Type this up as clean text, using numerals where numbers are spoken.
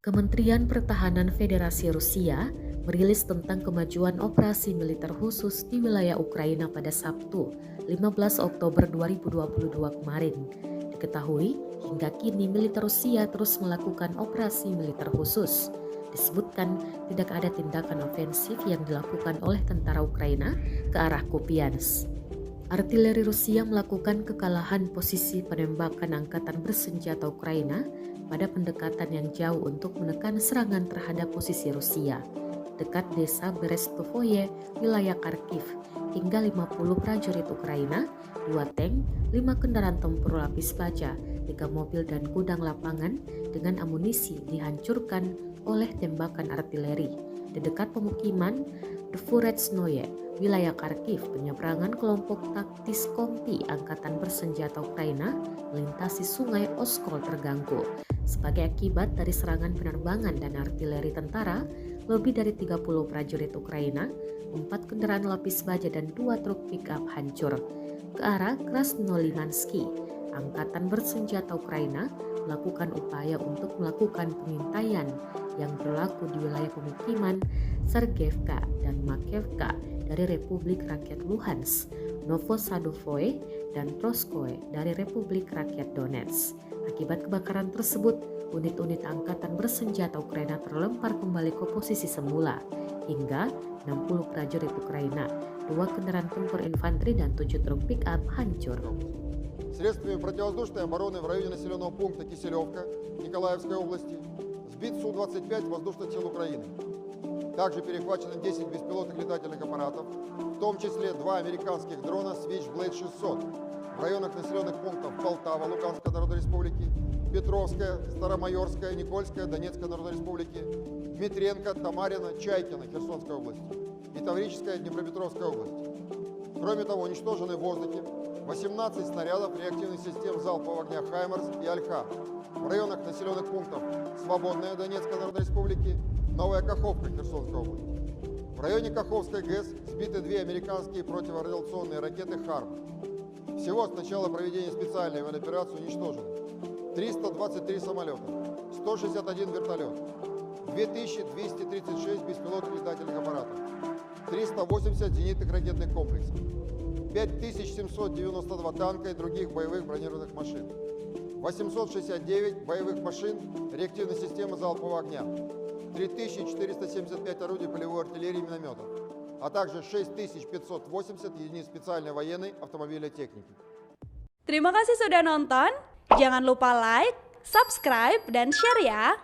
Kementerian Pertahanan Federasi Rusia merilis tentang kemajuan operasi militer khusus di wilayah Ukraina pada Sabtu, 15 Oktober 2022 kemarin. Diketahui, hingga kini militer Rusia terus melakukan operasi militer khusus. Disebutkan tidak ada tindakan ofensif yang dilakukan oleh tentara Ukraina ke arah Kupiansk. Artileri Rusia melakukan kekalahan posisi penembakan angkatan bersenjata Ukraina pada pendekatan yang jauh untuk menekan serangan terhadap posisi Rusia dekat desa Berestovoye, wilayah Kharkiv, hingga 50 prajurit Ukraina, 2 tank, 5 kendaraan tempur lapis baja, 3 mobil dan gudang lapangan dengan amunisi dihancurkan oleh tembakan artileri di dekat pemukiman Dvoretsnoye, wilayah Kharkiv. Penyeberangan kelompok taktis Kompi Angkatan Bersenjata Ukraina melintasi sungai Oskol terganggu. Sebagai akibat dari serangan penerbangan dan artileri tentara, lebih dari 30 prajurit Ukraina, 4 kendaraan lapis baja dan 2 truk pick-up hancur. Ke arah Krasnolimansky, Angkatan Bersenjata Ukraina melakukan upaya untuk melakukan pengintaian yang berlaku di wilayah pemukiman Sergeyevka dan Makeyevka dari Republik Rakyat Luhansk, Novosadovoye, dan Troskoe dari Republik Rakyat Donetsk. Akibat kebakaran tersebut, unit-unit angkatan bersenjata Ukraina terlempar kembali ke posisi semula, hingga 60 prajurit Ukraina, 2 kendaraan tempur infanteri dan 7 truk pick-up hancur. Средствами противовоздушной обороны в районе населенного пункта Киселевка Николаевской области сбит Су-25 воздушных сил Украины. Также перехвачено 10 беспилотных летательных аппаратов, в том числе 2 американских дрона Switchblade 600 в районах населенных пунктов Полтава Луганской Народной Республики, Петровская, Старомайорская, Никольская Донецкой Народной Республики, Дмитренко, Тамарина, Чайкино Херсонской области и Таврическая Днепропетровской области. Кроме того, уничтожены в воздухе 18 снарядов реактивных систем залпового огня «Хаймерс» и «Альха» в районах населенных пунктов Свободная Донецкой Народной Республики, Новая Каховка Херсонской области. В районе Каховской ГЭС сбиты 2 американские противорадиационные ракеты «Харм». Всего с начала проведения специальной военной операции уничтожено 323 самолета, 161 вертолет, 2236 беспилотных летательных аппаратов, 380 зенитных ракетных комплексов, 5792 танка и других боевых бронированных машин, 869 боевых машин реактивной системы залпового огня, 3475 орудий полевой артиллерии и минометов, а также 6580 единиц специальной военной автомобильной техники. Terima kasih sudah nonton. Jangan lupa like, subscribe, dan share ya.